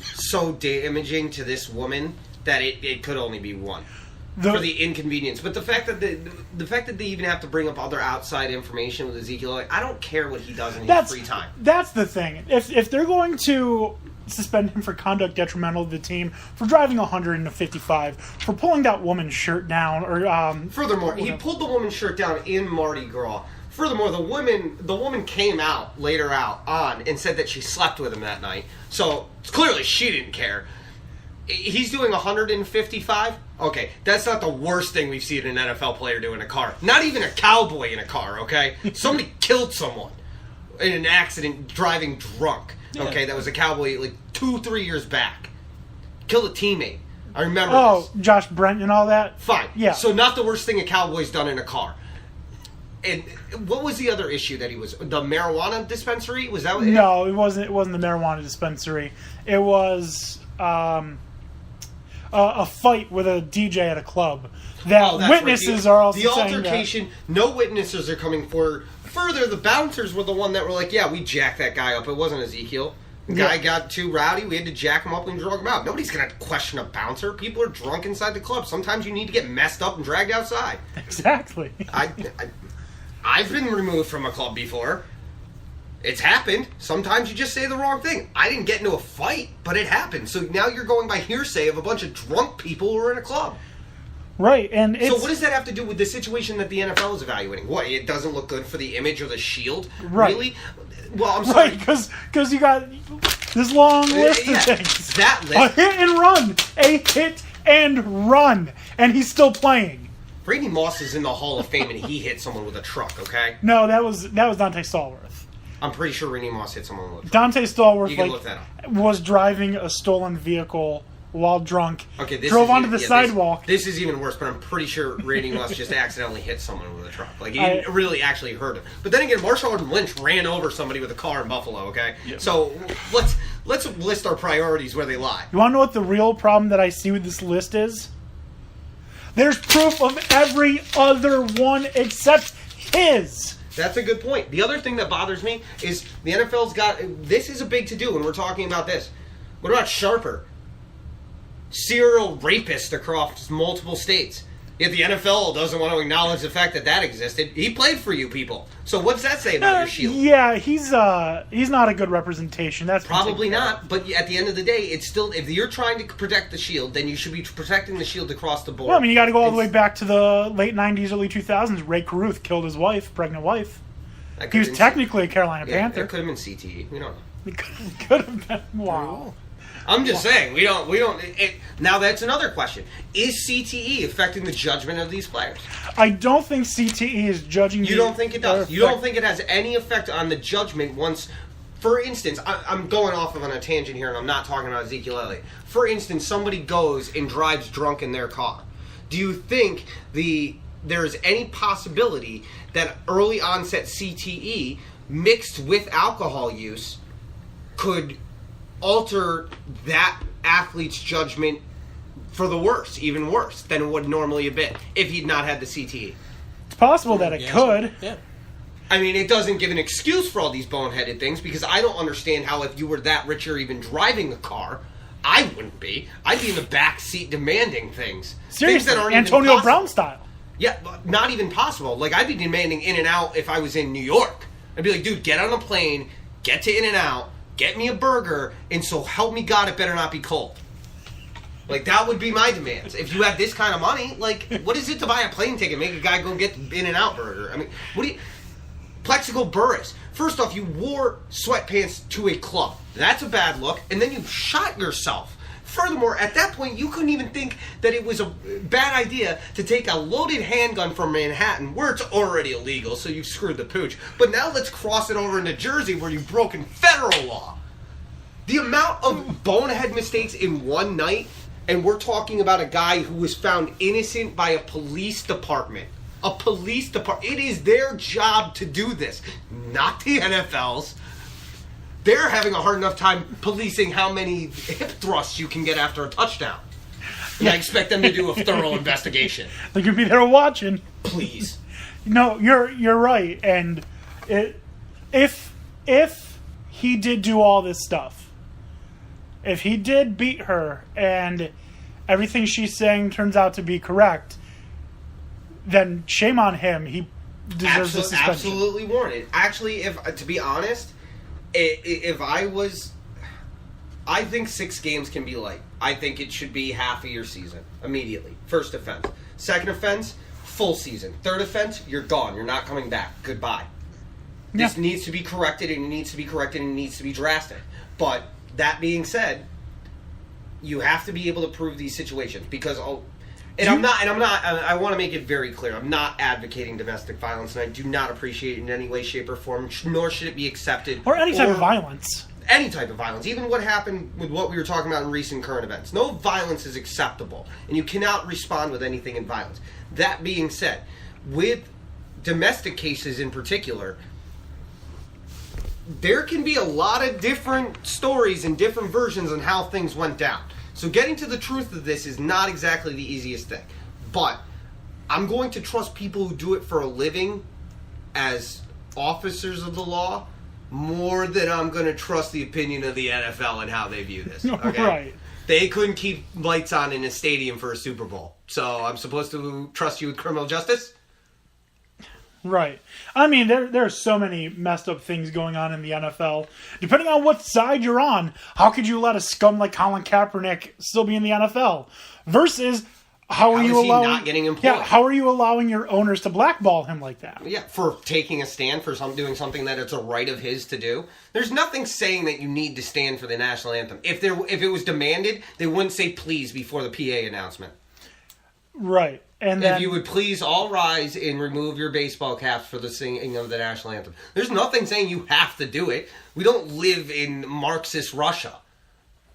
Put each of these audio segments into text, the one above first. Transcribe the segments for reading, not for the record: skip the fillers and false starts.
so damaging to this woman that it could only be one. For the inconvenience. But the fact that they even have to bring up other outside information with Ezekiel, like, I don't care what he does in his free time. That's the thing. If they're going to suspend him for conduct detrimental to the team, for driving 155, for pulling that woman's shirt down, or furthermore, he pulled the woman's shirt down in Mardi Gras. Furthermore, the woman came out later on and said that she slept with him that night. So clearly she didn't care. He's doing 155. Okay, that's not the worst thing we've seen an NFL player do in a car. Not even a cowboy in a car. Okay, somebody killed someone in an accident driving drunk. Okay, that was a cowboy like 2-3 years back. Killed a teammate. I remember. Oh, this. Josh Brent and all that. Fine. Yeah. So not the worst thing a cowboy's done in a car. And what was the other issue that he was? The marijuana dispensary? Was that what No, it wasn't. It wasn't the marijuana dispensary. It was a fight with a DJ at a club. That witnesses are also the saying altercation. That. No witnesses are coming forward. Further, the bouncers were the one that were like, "Yeah, we jacked that guy up. It wasn't Ezekiel. The guy got too rowdy. We had to jack him up and drug him out." Nobody's gonna question a bouncer. People are drunk inside the club. Sometimes you need to get messed up and dragged outside. Exactly. I've been removed from a club before. It's happened. Sometimes you just say the wrong thing. I didn't get into a fight, but it happened. So now you're going by hearsay of a bunch of drunk people who are in a club. Right, and so what does that have to do with the situation that the NFL is evaluating? What, it doesn't look good for the image or the shield? Right. Really? Well, I'm sorry. Right, because you got this long list of things. That list. A hit and run, and he's still playing. Randy Moss is in the Hall of Fame, and he hit someone with a truck. Okay. No, that was Dante Stallworth. I'm pretty sure Randy Moss hit someone with a truck. Dante Stallworth you can look that up. Was driving a stolen vehicle while drunk. Okay, drove onto the sidewalk. This is even worse, but I'm pretty sure Randy Moss just accidentally hit someone with a truck. Like, he didn't really actually hurt him. But then again, Marshawn Lynch ran over somebody with a car in Buffalo, okay? Yep. So let's list our priorities where they lie. You want to know what the real problem that I see with this list is? There's proof of every other one except his. That's a good point. The other thing that bothers me is the NFL's got... This is a big to-do when we're talking about this. What about Sharper? Serial rapist across multiple states. Yet the NFL doesn't want to acknowledge the fact that existed. He played for you people. So what's that say about your shield? Yeah, he's not a good representation. That's probably not. But at the end of the day, it's still, if you're trying to protect the shield, then you should be protecting the shield across the board. Well, I mean, you got to go all the way back to the late '90s, early 2000s. Ray Caruth killed his wife, pregnant wife. He was technically a Carolina Panther. It could have been CTE. We don't know. It could have been. Wow. I'm just saying, we don't. Now that's another question: is CTE affecting the judgment of these players? I don't think CTE is judging. You don't think it does? You don't think it has any effect on the judgment once? For instance, I'm going off on a tangent here, and I'm not talking about Ezekiel Elliott. For instance, somebody goes and drives drunk in their car. Do you think there is any possibility that early onset CTE mixed with alcohol use could alter that athlete's judgment for the worse, even worse than it would normally have been if he'd not had the CTE? It's possible that it could. Yeah. I mean, it doesn't give an excuse for all these boneheaded things, because I don't understand how, if you were that rich or even driving a car, I wouldn't be. I'd be in the back seat demanding things. Seriously, things that aren't Antonio even Brown style. Yeah, not even possible. Like, I'd be demanding In-N-Out if I was in New York. I'd be like, dude, get on a plane, get to In-N-Out, get me a burger, and so help me God, it better not be cold. Like, that would be my demands. If you have this kind of money, like, what is it to buy a plane ticket, make a guy go get the In-N-Out burger? I mean, what do you... Plexico Burris. First off, you wore sweatpants to a club. That's a bad look. And then you shot yourself. Furthermore, at that point, you couldn't even think that it was a bad idea to take a loaded handgun from Manhattan, where it's already illegal, so you've screwed the pooch. But now let's cross it over into Jersey, where you've broken federal law. The amount of bonehead mistakes in one night, and we're talking about a guy who was found innocent by a police department. A police department. It is their job to do this, not the NFL's. They're having a hard enough time policing how many hip thrusts you can get after a touchdown. And I expect them to do a thorough investigation. They're going to be there watching. Please. No, you're right. And if he did do all this stuff, if he did beat her and everything she's saying turns out to be correct, then shame on him. He deserves a suspension. Absolutely warranted. Actually, to be honest, if I think 6 games can be light. I think it should be half of your season immediately. First offense. Second offense, full season. Third offense, you're gone. You're not coming back. Goodbye. This needs to be corrected, and it needs to be corrected, and it needs to be drastic. But that being said, you have to be able to prove these situations because I want to make it very clear. I'm not advocating domestic violence, and I do not appreciate it in any way, shape, or form, nor should it be accepted. Or any type of violence. Any type of violence. Even what happened with what we were talking about in recent current events. No violence is acceptable, and you cannot respond with anything in violence. That being said, with domestic cases in particular, there can be a lot of different stories and different versions on how things went down. So getting to the truth of this is not exactly the easiest thing. But I'm going to trust people who do it for a living as officers of the law more than I'm going to trust the opinion of the NFL and how they view this. Okay? Right. They couldn't keep lights on in a stadium for a Super Bowl. So I'm supposed to trust you with criminal justice? Right. I mean, there are so many messed up things going on in the NFL. Depending on what side you're on, how could you let a scum like Colin Kaepernick still be in the NFL? Versus, how are you allowing... not getting employed? Yeah, how are you allowing your owners to blackball him like that? Yeah, for taking a stand for doing something that it's a right of his to do. There's nothing saying that you need to stand for the national anthem. If it was demanded, they wouldn't say please before the PA announcement. Right. And then, if you would please all rise and remove your baseball caps for the singing of the national anthem. There's nothing saying you have to do it. We don't live in Marxist Russia.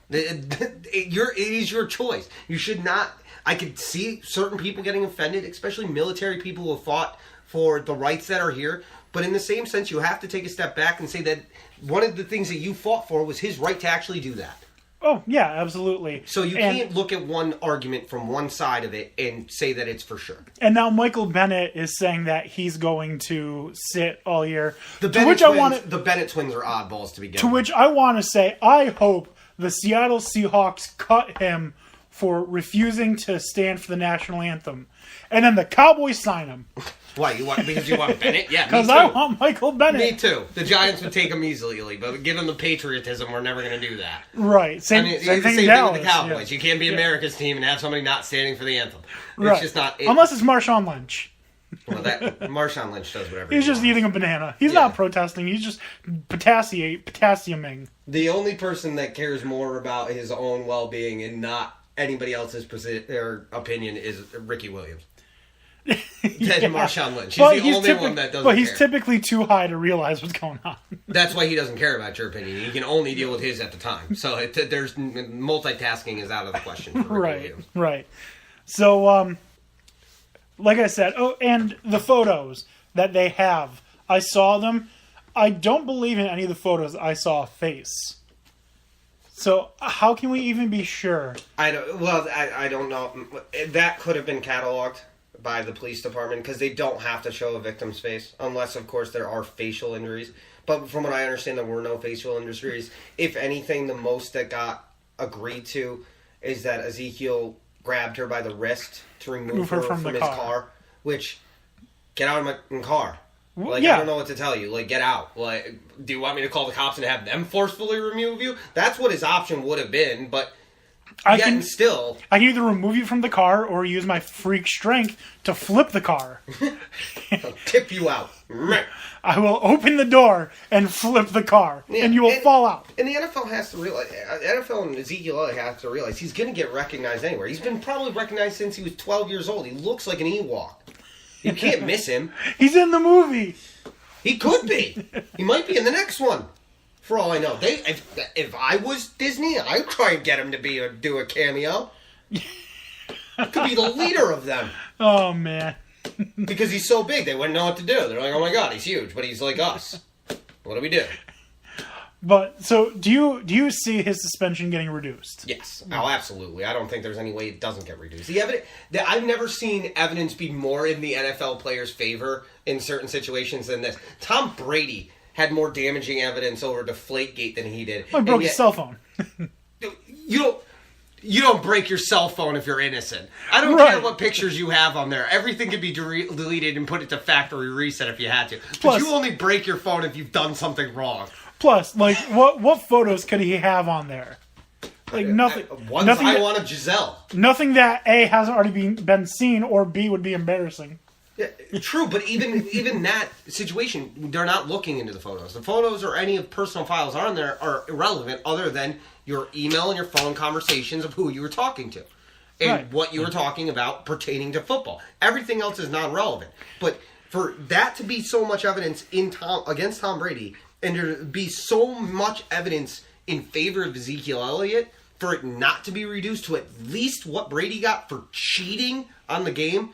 It is your choice. You should not... I could see certain people getting offended, especially military people who have fought for the rights that are here. But in the same sense, you have to take a step back and say that one of the things that you fought for was his right to actually do that. Oh, yeah, absolutely. So you can't look at one argument from one side of it and say that it's for sure. And now Michael Bennett is saying that he's going to sit all year. The Bennett twins are oddballs to begin with. To which I want to say, I hope the Seattle Seahawks cut him for refusing to stand for the national anthem. And then the Cowboys sign him. Why? Because you want Bennett? Yeah, because I want Michael Bennett. Me too. The Giants would take him easily, but given the patriotism, we're never going to do that. Right. Same thing with the Cowboys. Yeah. You can't be America's team and have somebody not standing for the anthem. Right. It's just not... Unless it's Marshawn Lynch. Well, Marshawn Lynch does whatever he's just eating a banana. He's not protesting. He's just potassiuming. The only person that cares more about his own well-being and not anybody else's opinion is Ricky Williams. Than Marshawn Lynch. He's the only one that doesn't care. But he's typically too high to realize what's going on. That's why he doesn't care about your opinion. He can only deal with his at the time. So there's multitasking is out of the question for Ricky Williams. Right. So, like I said, and the photos that they have, I saw them. I don't believe in any of the photos I saw a face. So how can we even be sure? I don't know. That could have been cataloged by the police department because they don't have to show a victim's face unless, of course, there are facial injuries. But from what I understand, there were no facial injuries. If anything, the most that got agreed to is that Ezekiel grabbed her by the wrist to remove her from his car. Which, get out of my car. I don't know what to tell you. Get out. Do you want me to call the cops and have them forcefully remove you? That's what his option would have been, but I can either remove you from the car or use my freak strength to flip the car. I'll tip you out. I will open the door and flip the car, and you will fall out. And the NFL has to realize, NFL and Ezekiel have to realize he's going to get recognized anywhere. He's been probably recognized since he was 12 years old. He looks like an Ewok. You can't miss him. He's in the movie. He could be. He might be in the next one. For all I know. If I was Disney, I'd try and get him to do a cameo. Could be the leader of them. Oh, man. Because he's so big, they wouldn't know what to do. They're like, oh my god, he's huge, but he's like us. What do we do? But, so, do you see his suspension getting reduced? Yes. Oh, absolutely. I don't think there's any way it doesn't get reduced. I've never seen evidence be more in the NFL player's favor in certain situations than this. Tom Brady had more damaging evidence over Deflategate than he did. Well, he broke his cell phone. You don't break your cell phone if you're innocent. I don't Right. care what pictures you have on there. Everything can be deleted and put it to factory reset if you had to. But Plus- you only break your phone if you've done something wrong. Plus, like, what photos could he have on there? Like, nothing. Ones nothing I that, want of Giselle. nothing that A, hasn't already been seen, or B, would be embarrassing. Yeah, true, but even that situation, they're not looking into the photos. The photos or any of personal files on there are irrelevant other than your email and your phone conversations of who you were talking to. And Right. what you were talking about pertaining to football. Everything else is not relevant. But for that to be so much evidence against Tom Brady, and there to be so much evidence in favor of Ezekiel Elliott, for it not to be reduced to at least what Brady got for cheating on the game,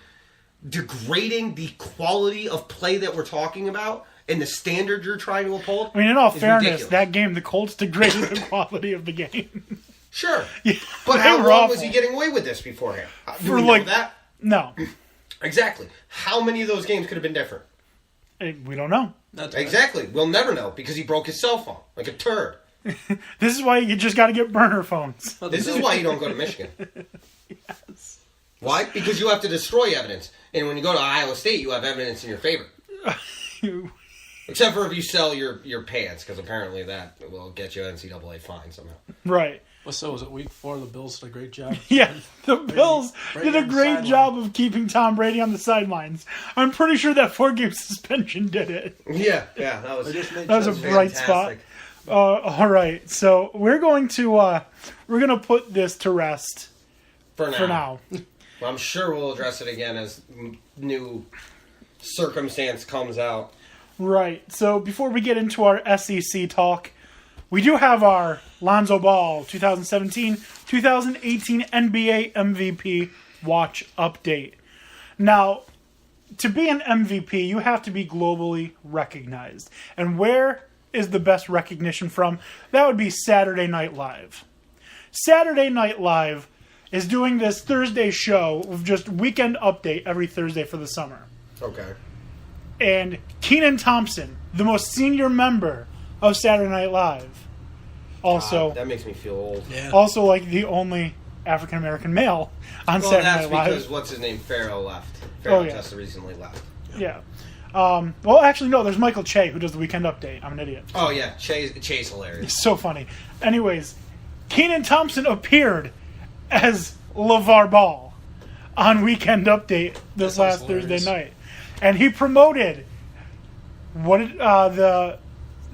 degrading the quality of play that we're talking about and the standard you're trying to uphold. I mean, in all is fairness, ridiculous. that game, the Colts degraded the quality of the game. Sure. Yeah, But they how were long was awful. he getting away with this beforehand? Do For we know like- that? No, Exactly. How many of those games could have been different? we don't know. That's right. Exactly. We'll never know because he broke his cell phone like a turd. This is why you just got to get burner phones. This is why you don't go to Michigan. Why? Because you have to destroy evidence. And when you go to Iowa State, you have evidence in your favor. Except for if you sell your pants, because apparently that will get you an NCAA fine somehow. Right. Well, so was it week 4? The Bills did a great job. Yeah, the Bills Brady did a on the great sideline. job of keeping Tom Brady on the sidelines. I'm pretty sure that 4-game suspension did it. Yeah, that was They just made That was a sense. bright spot. All right, so we're going to put this to rest For now. for now. I'm sure we'll address it again as new circumstance comes out. Right. So before we get into our SEC talk, we do have our Lonzo Ball 2017-2018 NBA MVP watch update. Now, to be an MVP, you have to be globally recognized. And where is the best recognition from? That would be Saturday Night Live. Saturday Night Live is doing this Thursday show of just weekend update every Thursday for the summer. Okay. And Kenan Thompson, the most senior member of Saturday Night Live, also that makes me feel old. Yeah. also like the only African American male on Well, Saturday that's Night because Live. what's his name? Farrell left. Farrell yeah. just recently left. Yeah. Well, actually, no. There's Michael Che who does the weekend update. I'm an idiot. Oh yeah, Chase hilarious. So funny. Anyways, Kenan Thompson appeared as LeVar Ball on Weekend Update this That last sounds Thursday hilarious. night, and he promoted the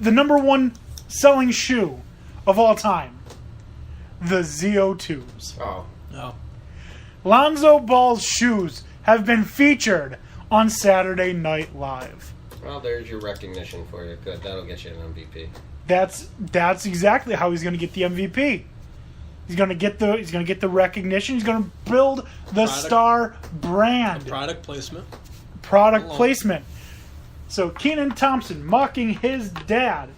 number one selling shoe of all time, the ZO2s. Oh, No. Lonzo Ball's shoes have been featured on Saturday Night Live. well, there's your recognition for you. Good, that'll get you an MVP. That's exactly how he's going to get the MVP. He's going to get the recognition. He's going to build the Product. star brand. Product placement. Product Hello. placement. So Kenan Thompson mocking his dad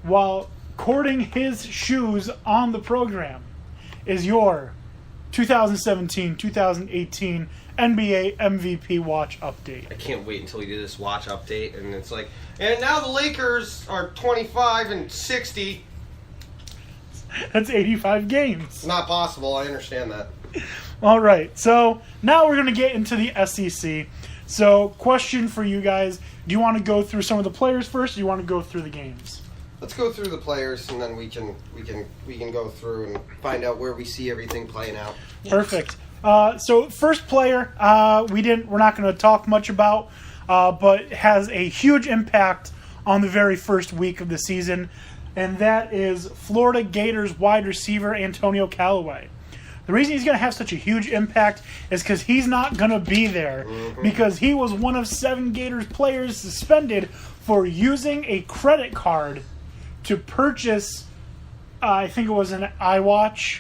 while courting his shoes on the program is your 2017-2018 NBA MVP watch update. I can't wait until we do this watch update, and it's like, and now the Lakers are 25-60. That's 85 games. It's not possible. I understand that. All right, so now we're going to get into the SEC. So, question for you guys: do you want to go through some of the players first, or do you want to go through the games? Let's go through the players, and then we can go through and find out where we see everything playing out. Perfect. So, first player, we're not going to talk much about, but has a huge impact on the very first week of the season, and that is Florida Gators wide receiver Antonio Callaway. The reason he's going to have such a huge impact is because he's not going to be there because he was one of 7 Gators players suspended for using a credit card to purchase, I think it was an iWatch,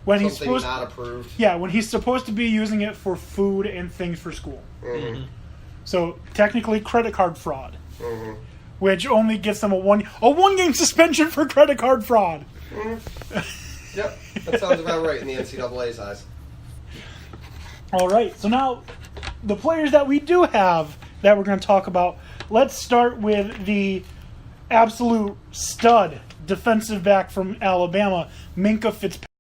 when he's Something supposed not approved. yeah, when he's supposed to be using it for food and things for school. Mm-hmm. So technically credit card fraud, Mm-hmm. which only gets them a one game suspension for credit card fraud. Yep, that sounds about right in the NCAA's eyes. All right, so now the players that we do have that we're going to talk about. Let's start with the absolute stud defensive back from Alabama, Minkah Fitzpatrick.